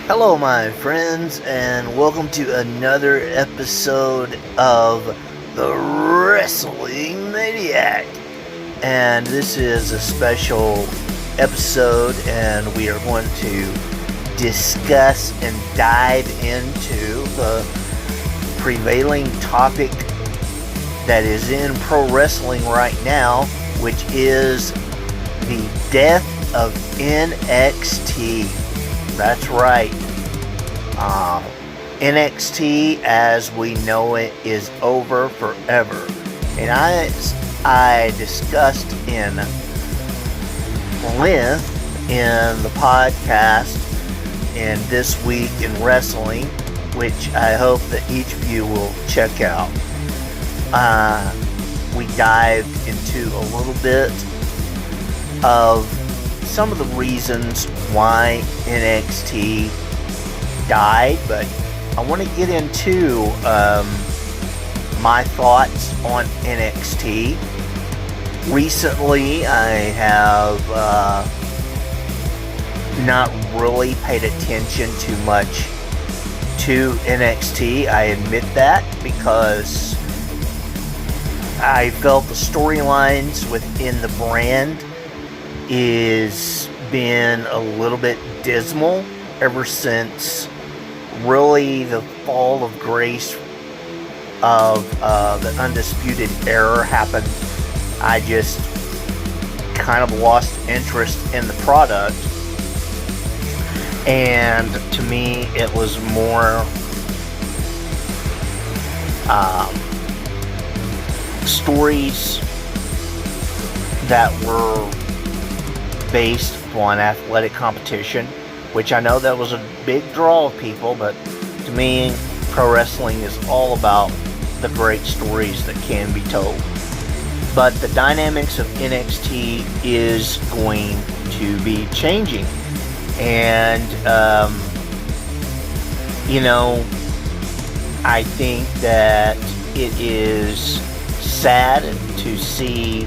Hello, my friends, and welcome to another episode of the Wrestling Maniac. And this is a special episode, and we are going to discuss and dive into the prevailing topic that is in pro wrestling right now, which is the death of NXT. That's right. NXT as we know it is over forever. And I discussed in length in the podcast in This Week in Wrestling, which I hope that each of you will check out. We dived into a little bit of some of the reasons why NXT died, but I want to get into my thoughts on NXT. Recently, I have not really paid attention too much to NXT. I admit that, because I felt the storylines within the brand is been a little bit dismal ever since really the fall of grace of the Undisputed Era happened. I just kind of lost interest in the product, and to me it was more stories that were based on athletic competition, which I know that was a big draw of people, but to me, pro wrestling is all about the great stories that can be told. But the dynamics of NXT is going to be changing, and I think that it is sad to see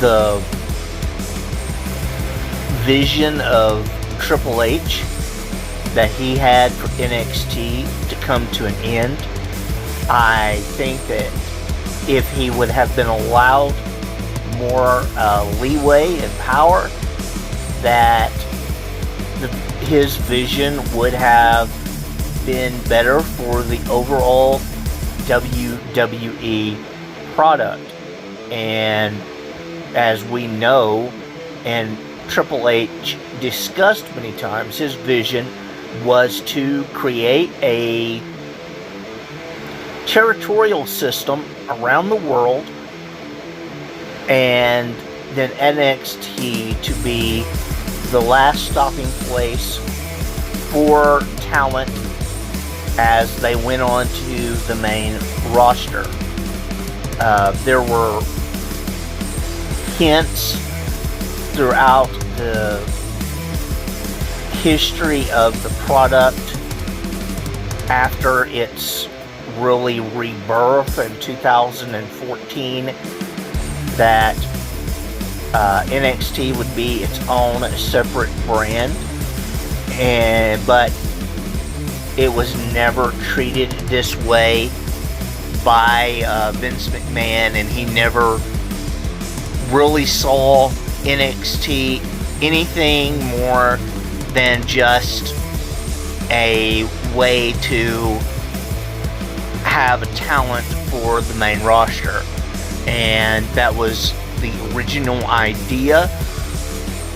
the vision of Triple H that he had for NXT to come to an end. I think that if he would have been allowed more leeway and power, that his vision would have been better for the overall WWE product. And as we know, and Triple H discussed many times, his vision was to create a territorial system around the world, and then NXT to be the last stopping place for talent as they went on to the main roster. There were hints throughout the history of the product after its really rebirth in 2014 that NXT would be its own separate brand, but it was never treated this way by Vince McMahon, and he never really saw NXT anything more than just a way to have a talent for the main roster. And that was the original idea.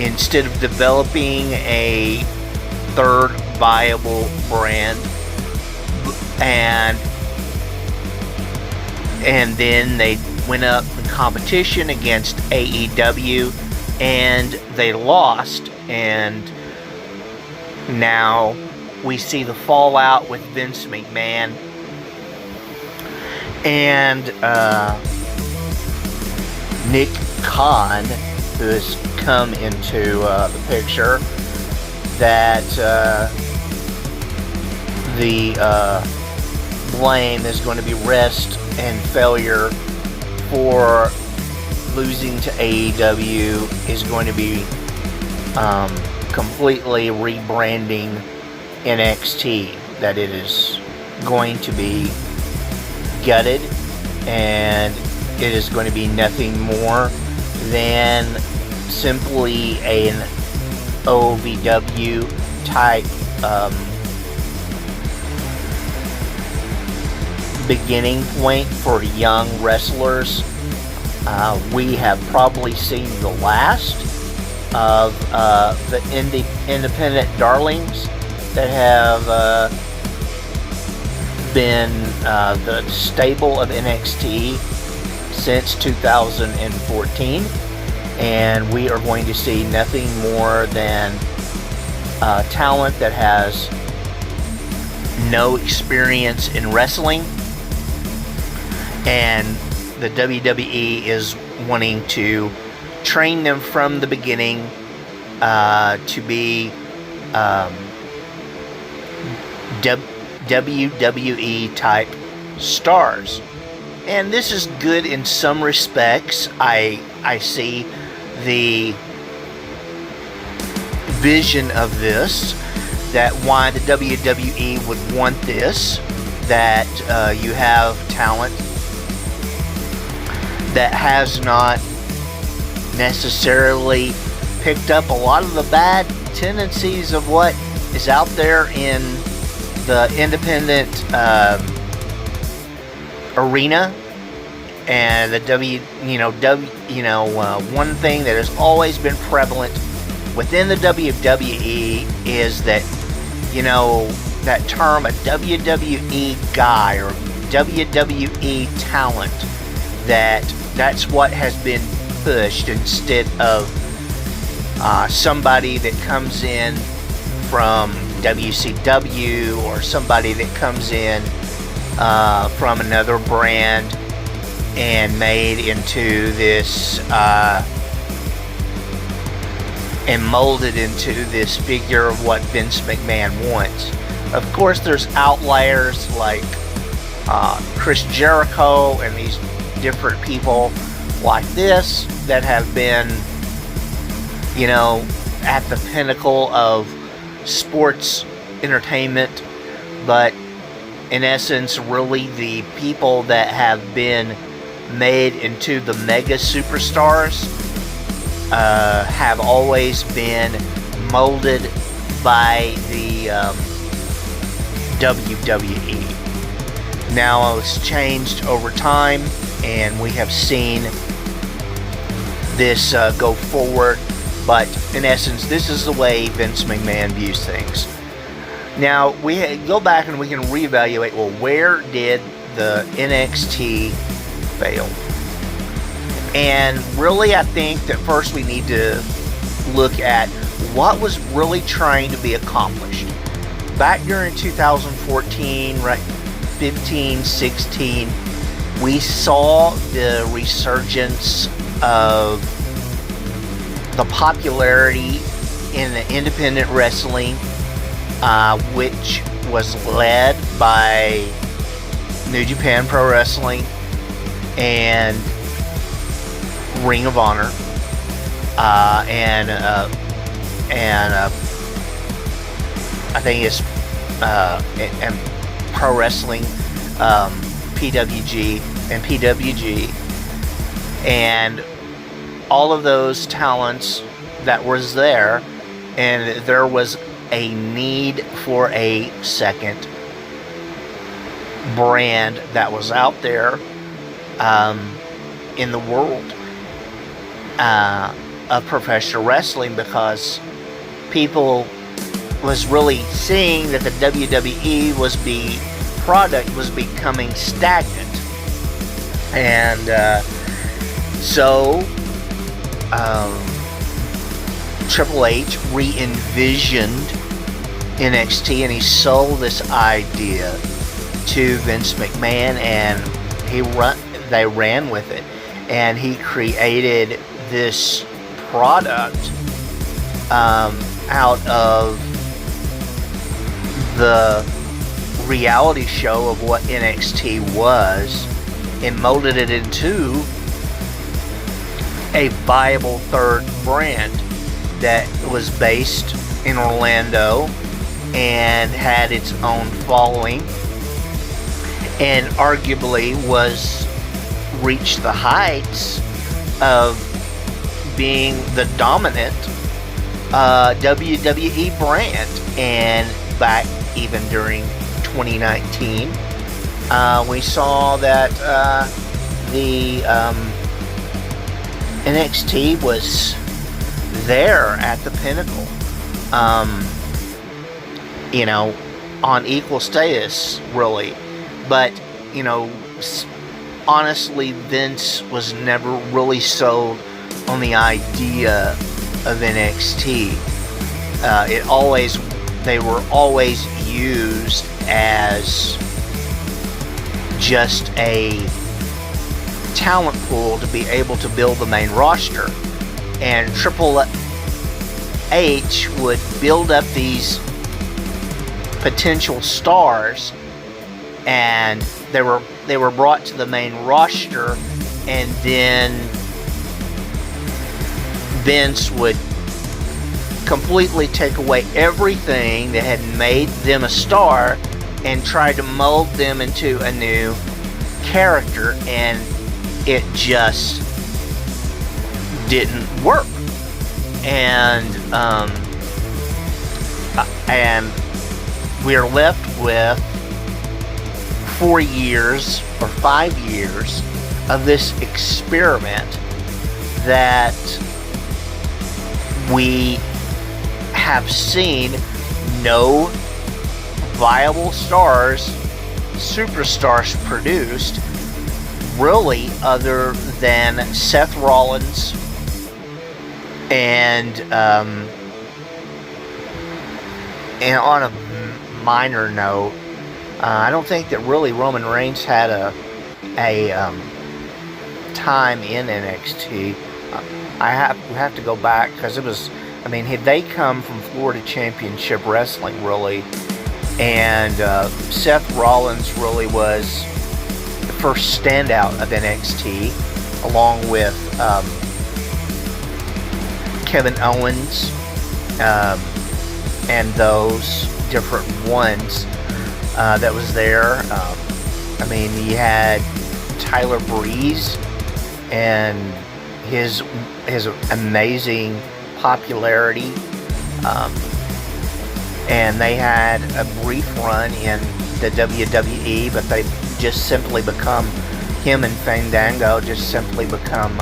Instead of developing a third viable brand, and then they went up in competition against AEW, and they lost, and now we see the fallout with Vince McMahon and Nick Khan, who has come into the picture, that the blame is going to be rest and failure for losing to AEW is going to be completely rebranding NXT, that it is going to be gutted, and it is going to be nothing more than simply an OVW type beginning point for young wrestlers. We have probably seen the last of the independent darlings that have been the stable of NXT since 2014, and we are going to see nothing more than talent that has no experience in wrestling, and the WWE is wanting to train them from the beginning to be WWE type stars. And this is good in some respects. I see the vision of this, that why the WWE would want this, that you have talent that has not necessarily picked up a lot of the bad tendencies of what is out there in the independent arena, and the one thing that has always been prevalent within the WWE is that, that term, a WWE guy or WWE talent, that's what has been pushed instead of somebody that comes in from WCW or somebody that comes in from another brand and made into this and molded into this figure of what Vince McMahon wants. Of course, there's outliers like Chris Jericho and these different people like this that have been, at the pinnacle of sports entertainment, but in essence, really the people that have been made into the mega superstars have always been molded by the WWE. Now it's changed over time, and we have seen this go forward, but in essence, this is the way Vince McMahon views things. Now, we go back and we can reevaluate, well, where did the NXT fail? And really, I think that first we need to look at what was really trying to be accomplished. Back during 2014, right, 15, 16, we saw the resurgence of the popularity in the independent wrestling, which was led by New Japan Pro Wrestling and Ring of Honor, and I think it's and Pro Wrestling, PWG and PWG, and all of those talents that was there, and there was a need for a second brand that was out there in the world of professional wrestling, because people was really seeing that the WWE product was becoming stagnant, and so Triple H re-envisioned NXT, and he sold this idea to Vince McMahon, and they ran with it, and he created this product out of the reality show of what NXT was, and molded it into a viable third brand that was based in Orlando, and had its own following, and arguably reached the heights of being the dominant WWE brand. And back even during 2019, we saw that the NXT was there at the pinnacle, on equal status, really. But, honestly, Vince was never really sold on the idea of NXT. They were always used as just a talent pool to be able to build the main roster. And Triple H would build up these potential stars, and they were brought to the main roster, and then Vince would completely take away everything that had made them a star and try to mold them into a new character, and it just didn't work. And we are left with 4 years or 5 years of this experiment that we have seen no viable superstars produced, really, other than Seth Rollins and on a minor note, I don't think that really Roman Reigns had a time in NXT. I have to go back, because it was, they come from Florida Championship Wrestling, really, and Seth Rollins really was the first standout of NXT, along with Kevin Owens, and those different ones that was there. You had Tyler Breeze and his amazing popularity, and they had a brief run in the WWE, but they just simply become, him and Fandango just simply become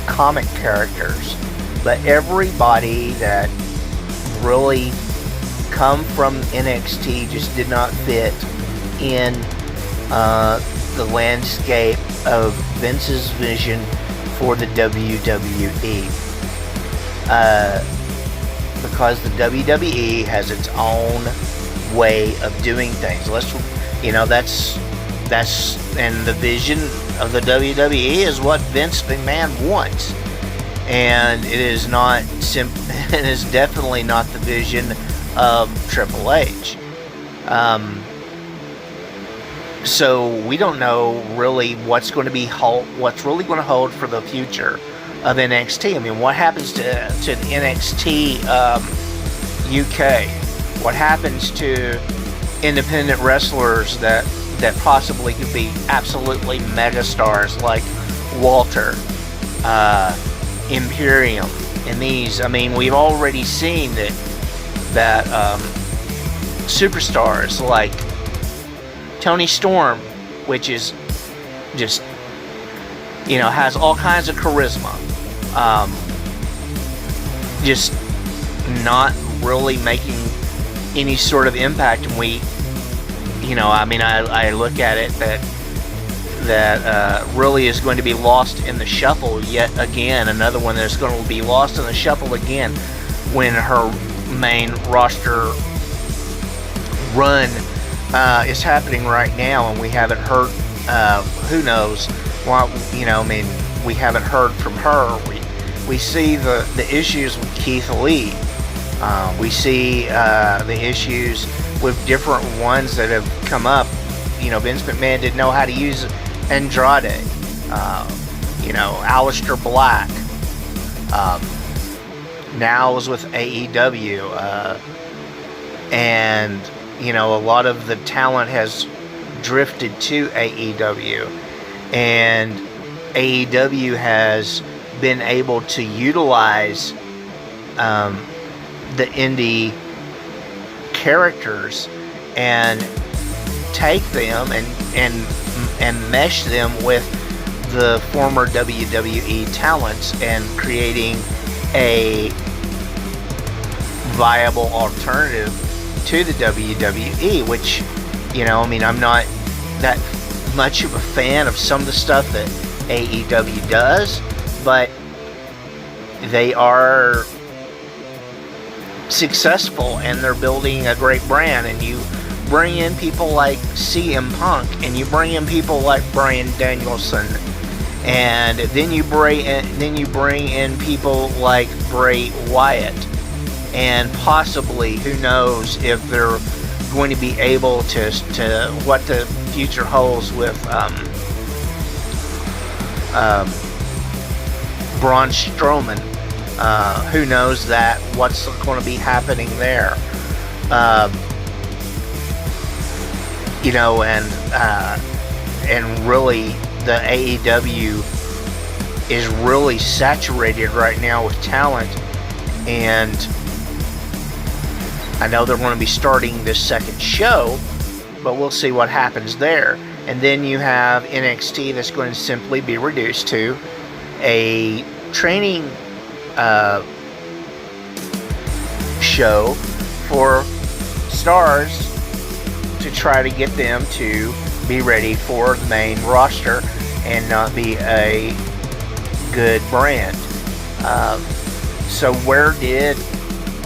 comic characters. But everybody that really come from NXT just did not fit in the landscape of Vince's vision for the WWE, because the WWE has its own way of doing things. That's and the vision of the WWE is what Vince McMahon wants, and it is not it is definitely not the vision of Triple H. So we don't know really what's really going to hold for the future of NXT. What happens to NXT UK? What happens to independent wrestlers that possibly could be absolutely megastars, like Walter, Imperium, and these? We've already seen that superstars like Tony Storm, which is just, has all kinds of charisma, just not really making any sort of impact. And I look at it that really is going to be lost in the shuffle yet again. Another one that's going to be lost in the shuffle again when her main roster run is happening right now, and we haven't heard. Who knows? We haven't heard from her. We see the issues with Keith Lee. We see the issues with different ones that have come up. Vince McMahon didn't know how to use Andrade. Aleister Black. Now is with AEW. and a lot of the talent has drifted to AEW, and AEW has been able to utilize the indie characters and take them and mesh them with the former WWE talents and creating a viable alternative to the WWE, which, I'm not that much of a fan of some of the stuff that AEW does, but they are successful and they're building a great brand. And you bring in people like CM Punk, and you bring in people like Bryan Danielson, and then you bring in people like Bray Wyatt, and possibly, who knows if they're going to be able to what the future holds with Braun Strowman. Who knows what's going to be happening there. And really, the AEW is really saturated right now with talent, and I know they're going to be starting this second show, but we'll see what happens there. And then you have NXT that's going to simply be reduced to a training show for stars to try to get them to be ready for the main roster and not be a good brand. So where did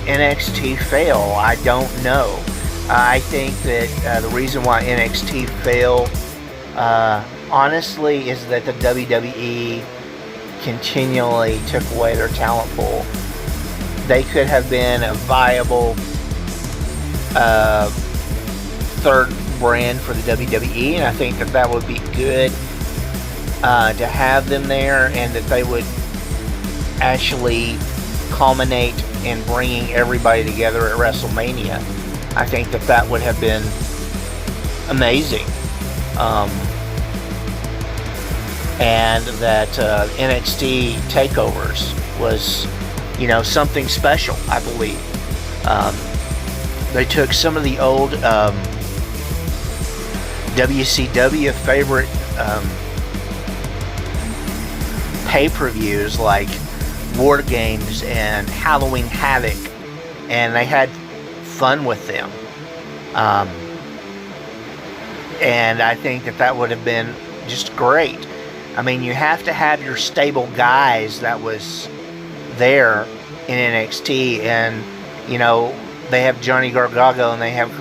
NXT fail? I don't know. I think that the reason why NXT failed, honestly, is that the WWE continually took away their talent pool. They could have been a viable third brand for the WWE, and I think that would be good to have them there, and that they would actually culminate in bringing everybody together at WrestleMania. I think that would have been amazing. And that NXT takeovers was, something special, I believe. They took some of the old WCW favorite pay-per-views like War Games and Halloween Havoc, and they had fun with them. And I think that would have been just great. I mean, you have to have your stable guys that was there in NXT, and they have Johnny Gargano and they have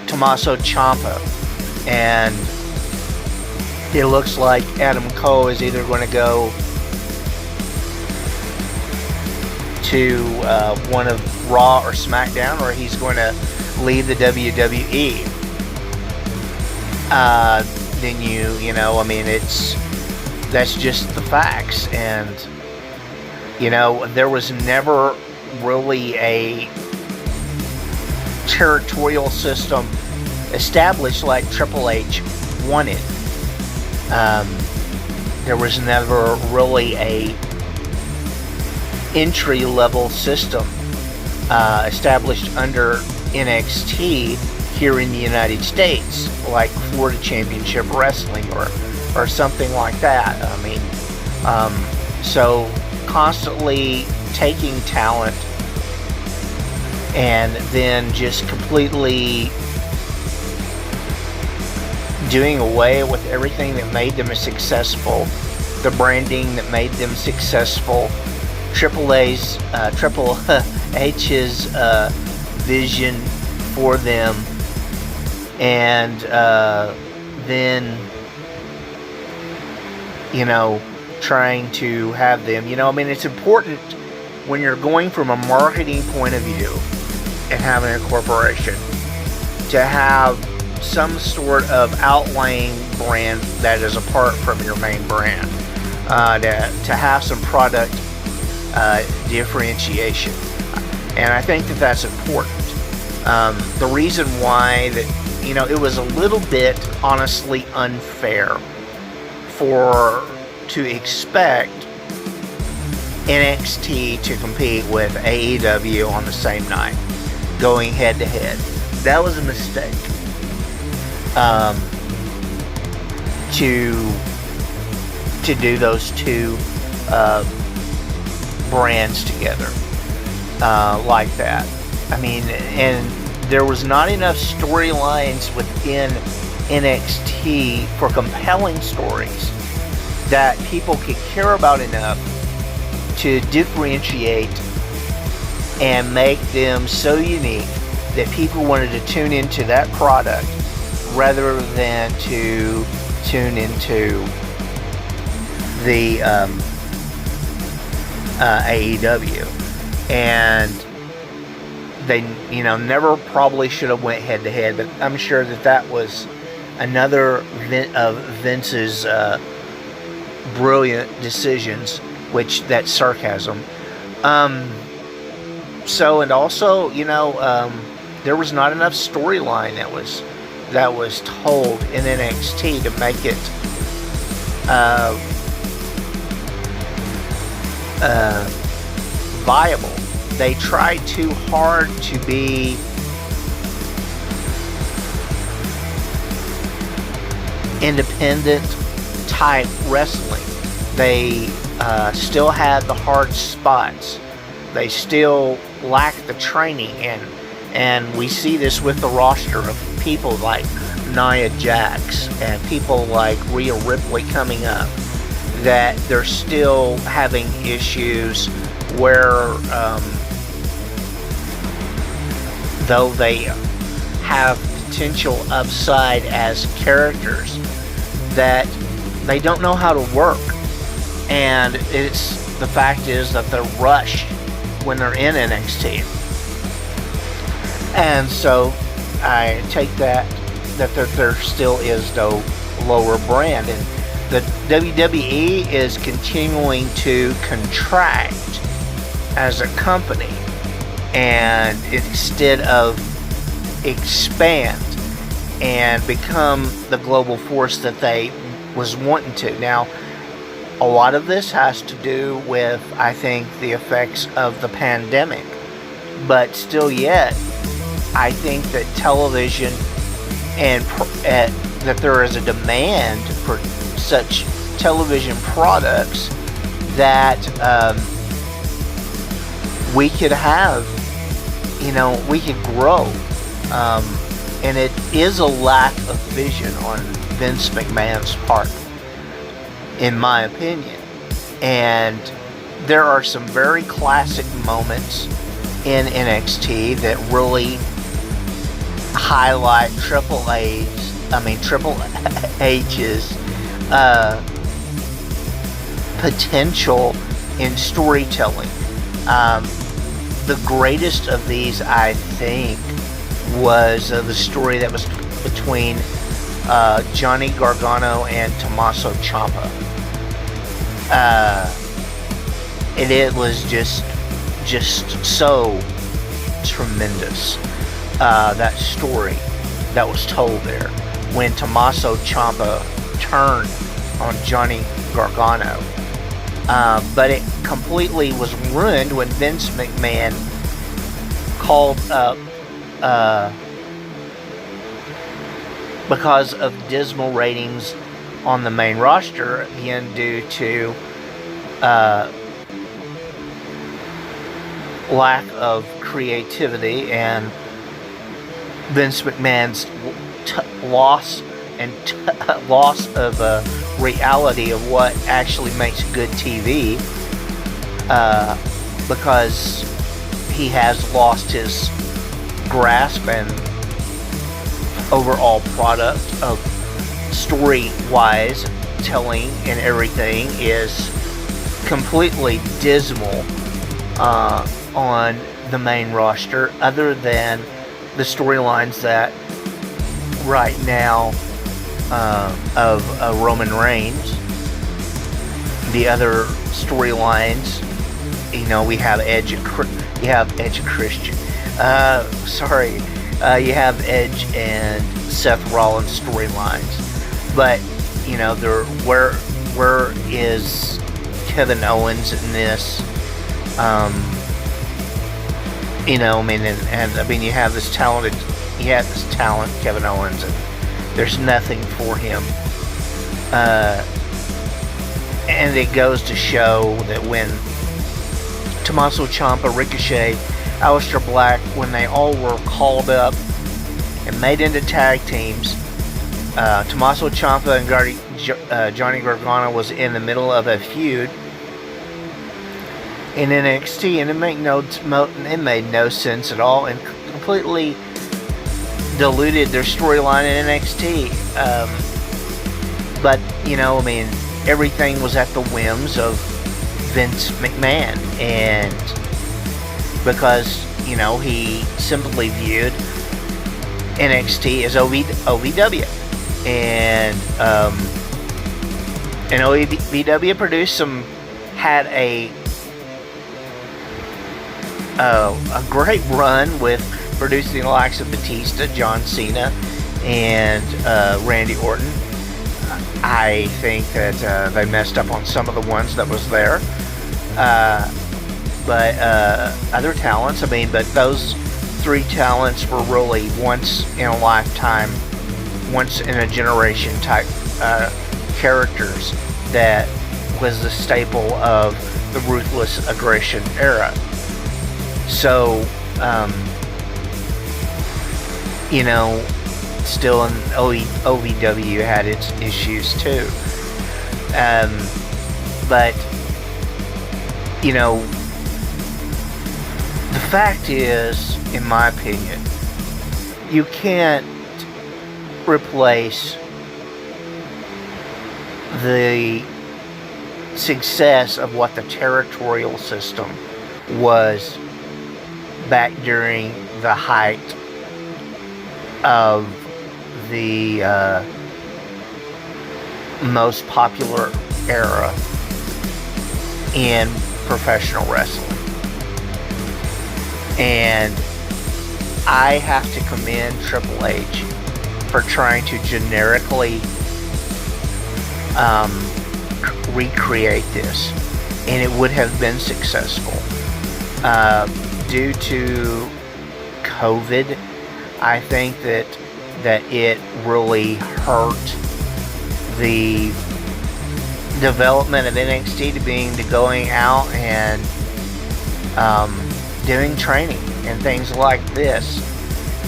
Tommaso Ciampa, and it looks like Adam Cole is either going to go to one of Raw or SmackDown, or he's going to leave the WWE. Then that's just the facts. And there was never really a territorial system established like Triple H wanted. There was never really a entry level system established under NXT here in the United States, like Florida Championship Wrestling or something like that. So constantly taking talent and then just completely doing away with everything that made them successful, the branding that made them successful, Triple H's vision for them, and then trying to have them, it's important when you're going from a marketing point of view and having a corporation to have some sort of outlying brand that is apart from your main brand, to have some product differentiation. And I think that that's important. The reason why that, it was a little bit honestly unfair to expect NXT to compete with AEW on the same night, going head to head. That was a mistake. To do those two brands together like that. I mean, and there was not enough storylines within NXT for compelling stories that people could care about enough to differentiate and make them so unique that people wanted to tune into that product rather than to tune into the AEW. And they, never probably should have went head to head, but I'm sure that was another of Vince's brilliant decisions, which that's sarcasm. So, and also, there was not enough storyline that was told in NXT to make it viable. They tried too hard to be independent type wrestling. They still had the hard spots. They still lacked the training, and we see this with the roster of people like Nia Jax and people like Rhea Ripley coming up, that they're still having issues where though they have potential upside as characters, that they don't know how to work. And the fact is that they're rushed when they're in NXT. And so I take that there still is no lower brand, and the WWE is continuing to contract as a company, and instead of expand and become the global force that they was wanting to. Now, a lot of this has to do with, I think, the effects of the pandemic, but still yet, I think that television and that there is a demand for such television products that we could have, we could grow. And it is a lack of vision on Vince McMahon's part, in my opinion. And there are some very classic moments in NXT that really highlight Triple H's potential in storytelling. The greatest of these, I think, was the story that was between Johnny Gargano and Tommaso Ciampa. And it was just so tremendous, that story that was told there when Tommaso Ciampa turned on Johnny Gargano. But it completely was ruined when Vince McMahon called up, because of dismal ratings on the main roster, again due to lack of creativity and Vince McMahon's loss of reality of what actually makes good TV, because he has lost his grasp and overall product of story-wise telling and everything is completely dismal on the main roster, other than the storylines that right now of Roman Reigns. The other storylines, we have Edge You have Edge and Christian. You have Edge and Seth Rollins storylines, but where is Kevin Owens in this? You have this talent, Kevin Owens, and there's nothing for him. And it goes to show that when Tommaso Ciampa, Ricochet, Aleister Black, when they all were called up and made into tag teams, Tommaso Ciampa and Johnny Gargano was in the middle of a feud in NXT, and it made no sense at all, and completely diluted their storyline in NXT. But everything was at the whims of Vince McMahon, and because he simply viewed NXT as OVW, and OVW had a great run with producing the likes of Batista, John Cena, and Randy Orton. I think that they messed up on some of the ones that was there. But other talents, but those three talents were really once in a lifetime, once in a generation type characters that was the staple of the Ruthless Aggression era. So, still in OVW had its issues too. But, the fact is, in my opinion, you can't replace the success of what the territorial system was back during the height of the most popular era in professional wrestling. And I have to commend Triple H for trying to generically recreate this, and it would have been successful. Due to COVID, I think that it really hurt the development of NXT to going out and doing training and things like this,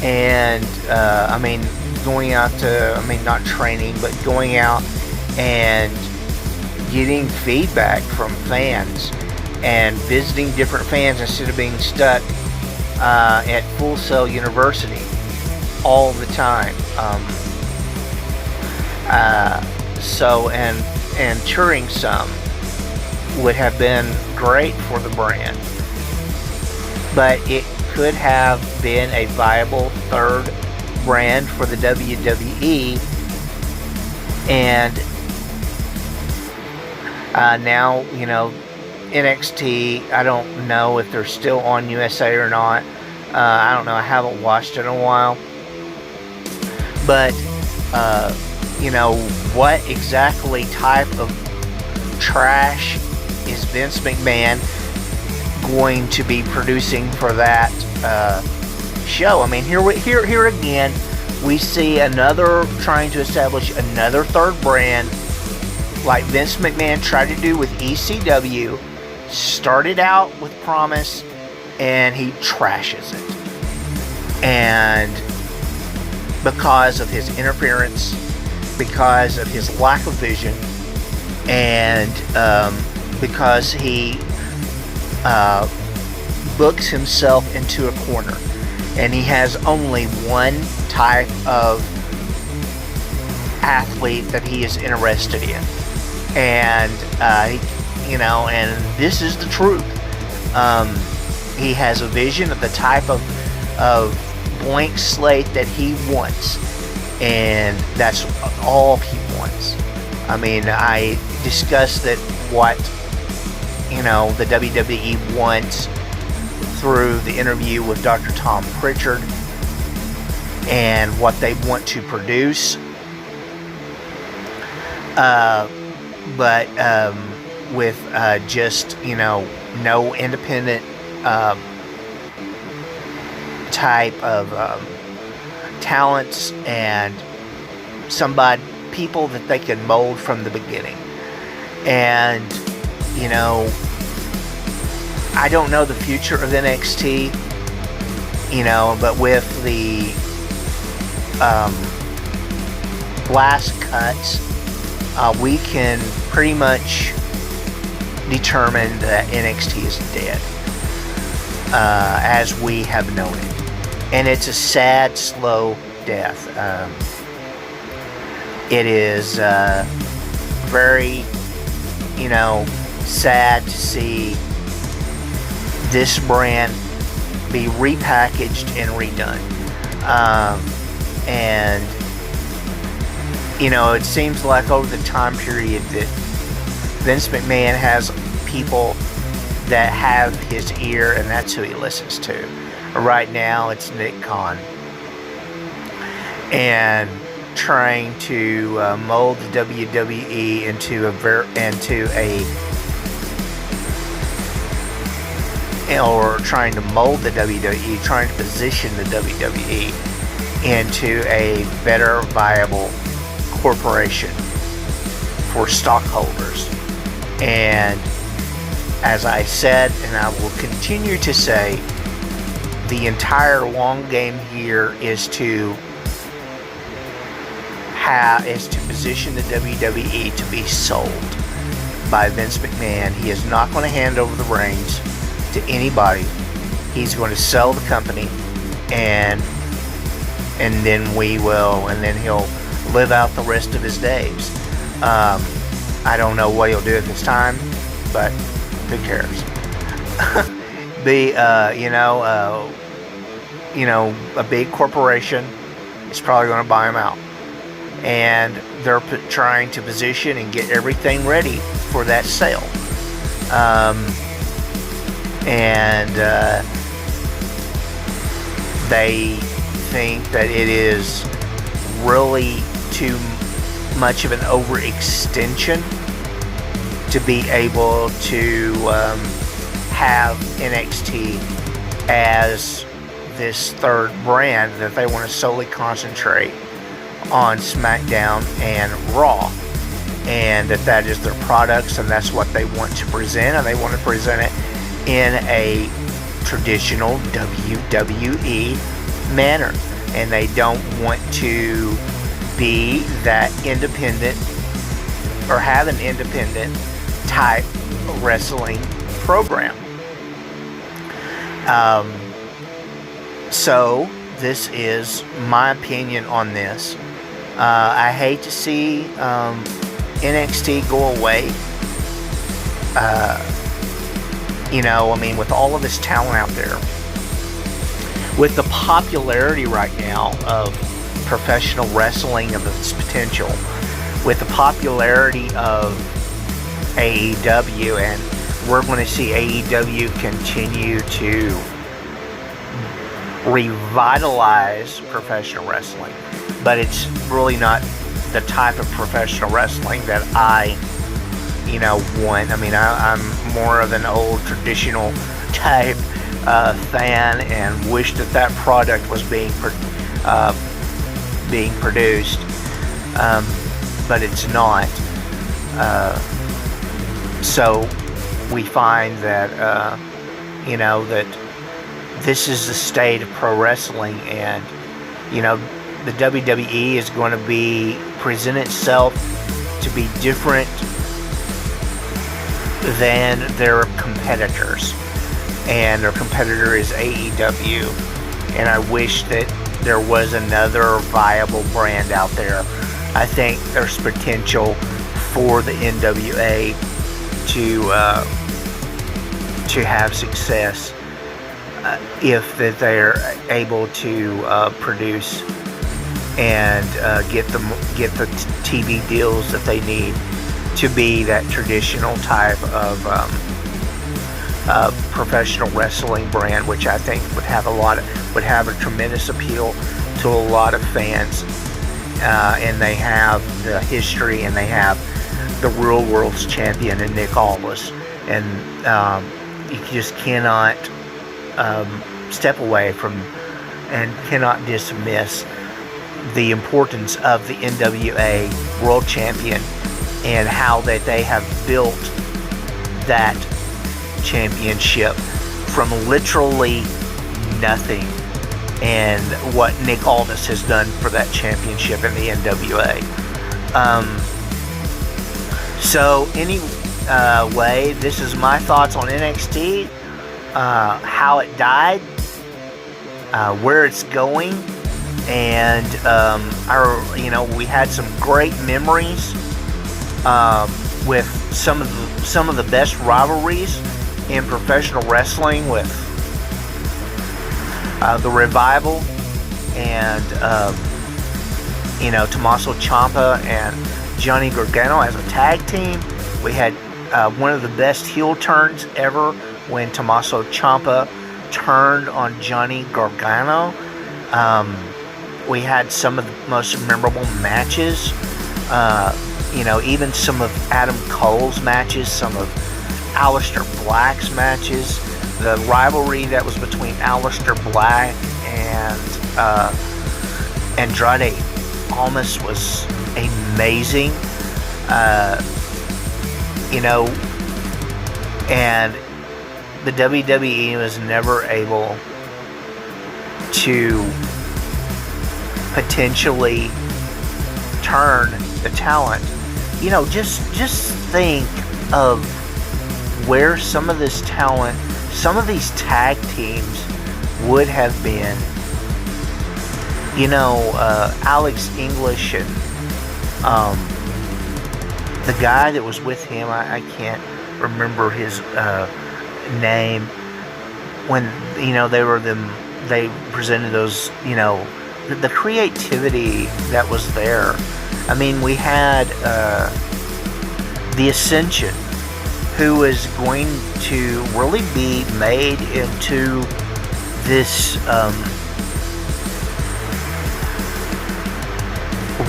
and going out to not training, but going out and getting feedback from fans and visiting different fans instead of being stuck at Full Sail University all the time. And touring some would have been great for the brand, but it could have been a viable third brand for the WWE. And now, NXT, I don't know if they're still on USA or not. I don't know. I haven't watched it in a while. But, what exactly type of trash is Vince McMahon going to be producing for that show? Here again, we see trying to establish another third brand, like Vince McMahon tried to do with ECW. Started out with promise, and he trashes it. And because of his interference, because of his lack of vision, and because he books himself into a corner, and he has only one type of athlete that he is interested in, and and this is the truth. He has a vision of the type of blank slate that he wants, and that's all he wants. I discussed that what the WWE wants through the interview with Dr. Tom Pritchard and what they want to produce. But with just, no independent type of talents and people that they can mold from the beginning. And, I don't know the future of NXT, but with the last cuts, we can pretty much determine that NXT is dead, as we have known it. And it's a sad, slow death. It is very, sad to see this brand be repackaged and redone. And, it seems like over the time period that Vince McMahon has people that have his ear, and that's who he listens to. Right now, it's Nick Khan. And trying to mold the WWE trying to mold the WWE, trying to position the WWE into a better viable corporation for stockholders. And as I said, and I will continue to say, the entire long game here is to position the WWE to be sold by Vince McMahon. He is not going to hand over the reins to anybody. He's going to sell the company, and then he'll live out the rest of his days. I don't know what he'll do at this time, but who cares? A big corporation is probably going to buy him out. And they're trying to position and get everything ready for that sale. They think that it is really too much of an overextension to be able to have NXT as this third brand, that they want to solely concentrate on SmackDown and Raw, and that is their products, and that's what they want to present, and they want to present it in a traditional WWE manner, and they don't want to be that independent or have an independent type wrestling program. So this is my opinion on this. I hate to see NXT go away. With all of this talent out there, with the popularity right now of professional wrestling, of its potential, with the popularity of AEW, and we're going to see AEW continue to revitalize professional wrestling, but it's really not the type of professional wrestling that I want. I'm more of an old traditional type fan, and wish that product was being produced, but it's not. So we find that that this is the state of pro wrestling, and the WWE is going to present itself to be different than their competitors, and their competitor is AEW, and I wish that there was another viable brand out there. I think there's potential for the NWA to have success if that they're able to produce and get the TV deals that they need to be that traditional type of professional wrestling brand, which I think would have a tremendous appeal to a lot of fans. And they have the history, and they have the real world's champion in Nick Aldis, and you just cannot step away from and cannot dismiss the importance of the NWA World Champion and how that they have built that championship from literally nothing, and what Nick Aldis has done for that championship in the NWA. So anyway, this is my thoughts on NXT, how it died, where it's going, and we had some great memories with some of the best rivalries in professional wrestling, with the Revival and Tommaso Ciampa and Johnny Gargano as a tag team. We had one of the best heel turns ever when Tommaso Ciampa turned on Johnny Gargano. We had some of the most memorable matches. Even some of Adam Cole's matches, some of Aleister Black's matches. The rivalry that was between Aleister Black and Andrade Almas was amazing. And the WWE was never able to potentially turn the talent. Just think of where some of this talent, some of these tag teams would have been. Alex English and the guy that was with him, I can't remember his name. When they presented those, the creativity that was there. I mean, we had the Ascension, who was going to really be made into this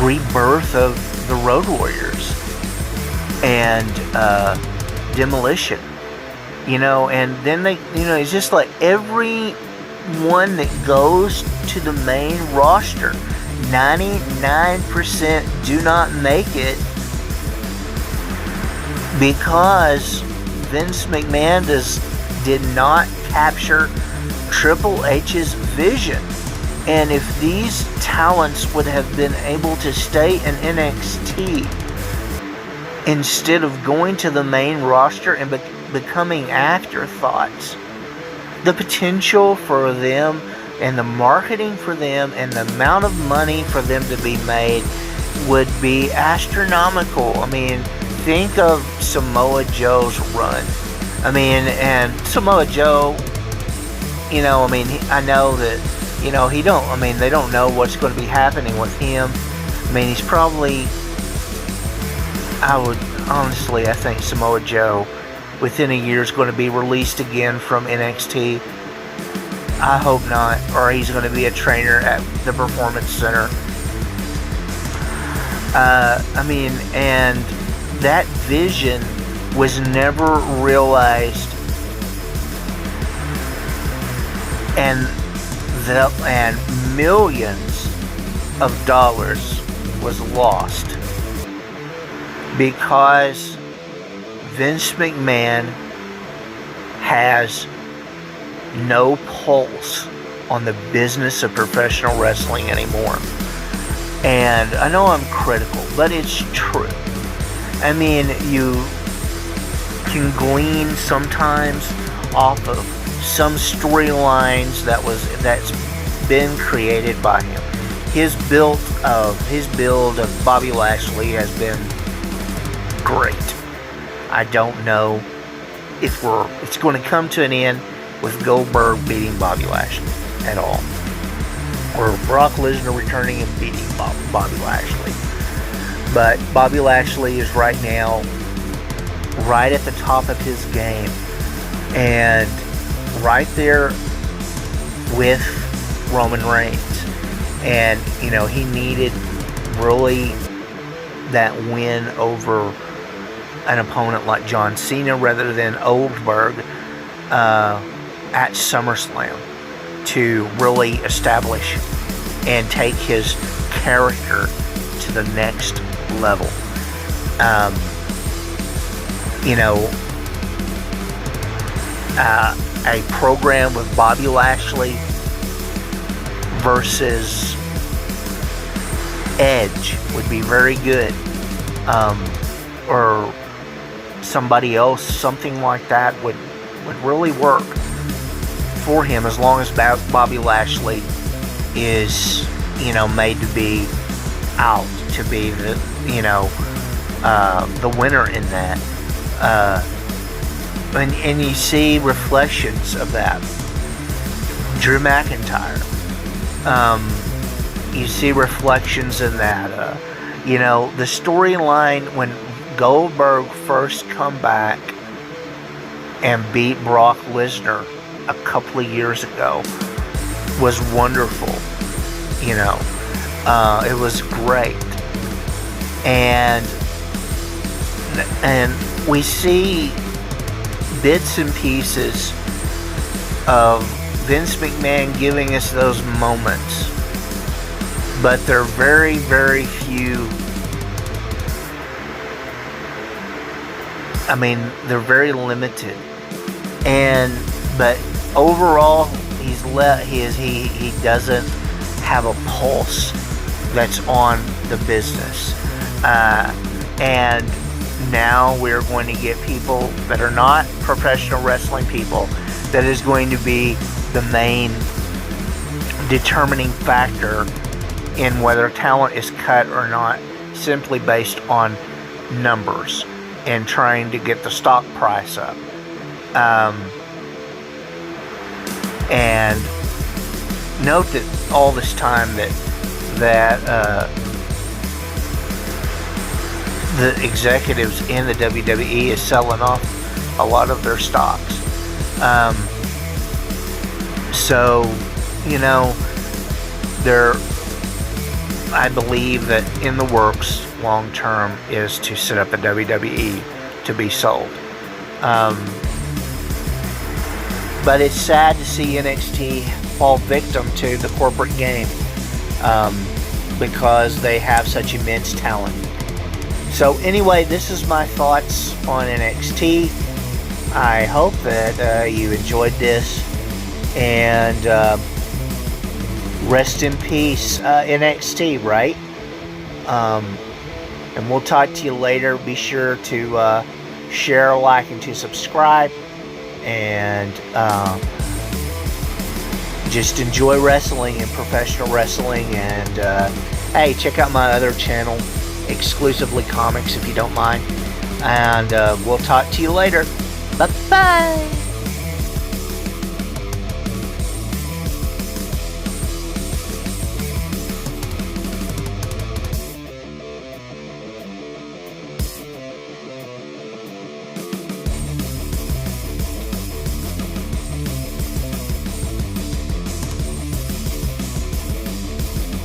rebirth of the Road Warriors and Demolition, and then they, it's just like everyone that goes to the main roster, 99% do not make it because Vince McMahon did not capture Triple H's vision. And if these talents would have been able to stay in NXT instead of going to the main roster and becoming afterthoughts, the potential for them and the marketing for them and the amount of money for them to be made would be astronomical. I mean, think of Samoa Joe's run. I mean, and Samoa Joe, I know that, they don't know what's going to be happening with him. I mean, he's probably, I think Samoa Joe within a year is going to be released again from NXT. I hope not, or he's going to be a trainer at the Performance Center. And that vision was never realized, and millions of dollars was lost because Vince McMahon has no pulse on the business of professional wrestling anymore. And I know I'm critical, but it's true. I mean, you can glean sometimes off of some storylines that's been created by him. His build of Bobby Lashley has been great. I don't know if it's going to come to an end with Goldberg beating Bobby Lashley at all, or Brock Lesnar returning and beating Bobby Lashley. But Bobby Lashley is right now right at the top of his game. And right there with Roman Reigns. And, he needed really that win over an opponent like John Cena rather than Goldberg at SummerSlam to really establish and take his character to the next level. A program with Bobby Lashley versus Edge would be very good. Or somebody else, something like that would really work for him, as long as Bobby Lashley is, made to be out, to be the winner in that. And you see reflections of that. Drew McIntyre. You see reflections in that. The storyline when Goldberg first come back and beat Brock Lesnar a couple of years ago was wonderful. It was great. And we see bits and pieces of Vince McMahon giving us those moments, but they're very, very few. They're very limited, but overall, he doesn't have a pulse that's on the business, and now we're going to get people that are not professional wrestling people that is going to be the main determining factor in whether talent is cut or not, simply based on numbers and trying to get the stock price up. And note that all this time that the executives in the WWE is selling off a lot of their stocks. I believe that in the works long term is to set up a WWE to be sold. But it's sad to see NXT fall victim to the corporate game, because they have such immense talent. So anyway, this is my thoughts on NXT. I hope that you enjoyed this, and rest in peace, NXT, right? And we'll talk to you later. Be sure to share, like, and to subscribe, and just enjoy wrestling and professional wrestling. And hey, check out my other channel, Exclusively Comics, if you don't mind. And we'll talk to you later. Bye-bye.